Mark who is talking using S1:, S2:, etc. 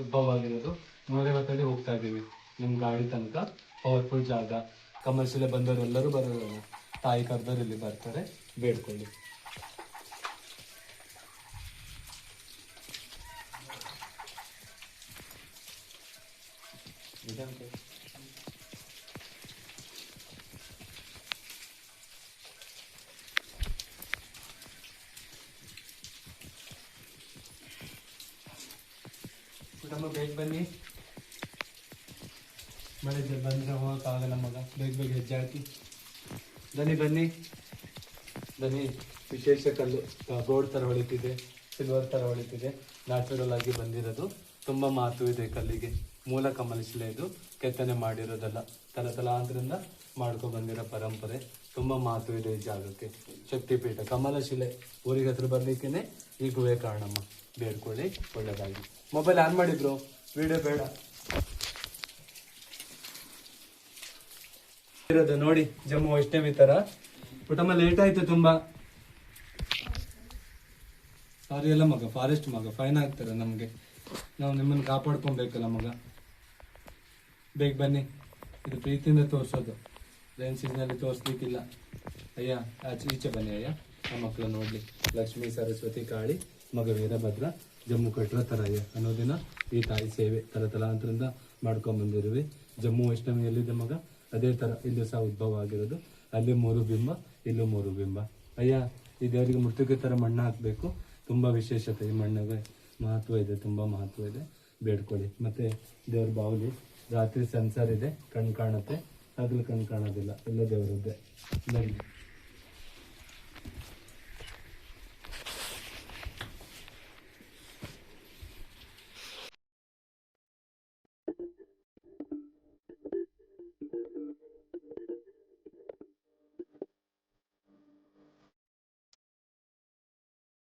S1: ಉದ್ಭವ ಆಗಿರೋದು. 150 ಹೋಗ್ತಾ ಇದ್ದೀವಿ ನಿಮ್ಮ ಗಾಡಿ ತನಕ. ಪವರ್ಫುಲ್ ಜಾಗ, ಕಮರ್ಷಿಯಲ್ ಬಂದವರು ಎಲ್ಲರೂ ಬರೋಲ್ಲ, ತಾಯಿ ಕರ್ದವ್ರು ಇಲ್ಲಿ ಬರ್ತಾರೆ, ಬೇಡ್ಕೊಳ್ಳಿ. ನಮ್ಮ ಬೇಗ ಬನ್ನಿ, ಮಳೆ ಬಂದರೆ ಹೋಗೋಕ್ಕಾಗಲ್ಲ ಮಗ, ಬೇಗ ಬೇಗ ಹೆಜ್ಜೆ ಹಾಕಿ. ಬನ್ನಿ ಬನ್ನಿ ಬನ್ನಿ. ವಿಶೇಷ ಕಲ್ಲು, ಗೋಲ್ಡ್ ಥರ ಹೊಳಿತಿದೆ, ಸಿಲ್ವರ್ ಥರ ಹೊಳಿತಿದೆ, ನ್ಯಾಚುರಲ್ ಆಗಿ ಬಂದಿರೋದು. ತುಂಬ ಮಹತ್ವ ಇದೆ ಕಲ್ಲಿಗೆ. ಮೂಲ ಕಮಲಶಿಲೆ ಇದು, ಕೆತ್ತನೆ ಮಾಡಿರೋದಲ್ಲ, ತಲತಲಾಂತರದಿಂದ ಮಾಡ್ಕೊಂಡು ಬಂದಿರೋ ಪರಂಪರೆ. ತುಂಬ ಮಹತ್ವ ಇದೆ ಈ ಜಾಗಕ್ಕೆ. ಶಕ್ತಿಪೀಠ ಕಮಲಶಿಲೆ ಊರಿಗೆ ಹತ್ರ ಬರ್ಲಿಕ್ಕೇನೆ ಈ ಗುಹೆ ಕಾರಣಮ್ಮ. ಬೇಡ್ಕೊಳ್ಳಿ, ಒಳ್ಳೆದಾಗಿ. ಮೊಬೈಲ್ ಆನ್ ಮಾಡಿದ್ರು, ವಿಡಿಯೋ ಬೇಡ ಇರೋದು ನೋಡಿ. ಜಮ್ಮು ವೈಷ್ಣವಿ ತರ. ಪುಟಮ್ಮ ಲೇಟ್ ಆಯ್ತು ತುಂಬಾ, ಸಾರಿ ಎಲ್ಲ ಮಗ, ಫಾರೆಸ್ಟ್ ಮಗ, ಫೈನ್ ಆಗ್ತಾರೆ ನಮ್ಗೆ. ನಾವು ನಿಮ್ಮನ್ನು ಕಾಪಾಡ್ಕೊಬೇಕಲ್ಲ ಮಗ. ಬೇಗ ಬನ್ನಿ, ಇದು ಪ್ರೀತಿಯಿಂದ ತೋರಿಸೋದು, ರೈನ್ ಸೀಸನಲ್ಲಿ ತೋರಿಸ್ಲಿಕ್ಕಿಲ್ಲ. ಅಯ್ಯ ಆಚೆ ಈಚೆ ಬನ್ನಿ ಅಯ್ಯ, ನಮ್ಮ ಮಕ್ಕಳು ನೋಡ್ಲಿ. ಲಕ್ಷ್ಮೀ ಸರಸ್ವತಿ ಕಾಳಿ ಮಗ ವೀರಭದ್ರ ಜಮ್ಮು ಕಟ್ಟರ ತರಯ್ಯ ಅನ್ನೋದಿನ ಈ ತಾಯಿ ಸೇವೆ ತಲತಲಾಂತರದಿಂದ ಮಾಡ್ಕೊಂಡ್ ಬಂದಿರುವೆ. ಜಮ್ಮು ವೈಷ್ಣವಿ ಎಲ್ಲಿದೆ ಮಗ, ಅದೇ ತರ ಇಲ್ಲೂ ಸಹ ಉದ್ಭವ ಆಗಿರೋದು. ಅಲ್ಲಿ 3 ಬಿಂಬ, ಇಲ್ಲೂ 3 ಬಿಂಬ. ಅಯ್ಯ ಈ ದೇವರಿಗೆ ಮೃತ್ತಿಗೆ ತರ ಮಣ್ಣು ಹಾಕ್ಬೇಕು. ತುಂಬಾ ವಿಶೇಷತೆ ಈ ಮಣ್ಣಿಗೆ, ಮಹತ್ವ ಇದೆ, ತುಂಬಾ ಮಹತ್ವ ಇದೆ. ಬೇಡ್ಕೊಳ್ಳಿ. ಮತ್ತೆ ದೇವ್ರ ಬಾವುಲಿ, ರಾತ್ರಿ ಸಂಸಾರ ಇದೆ, ಕಣ್ ಕಾಣುತ್ತೆ, ಹಗಲು ಕಣ್ ಕಾಣೋದಿಲ್ಲ, ಎಲ್ಲ ದೇವರದ್ದೇ.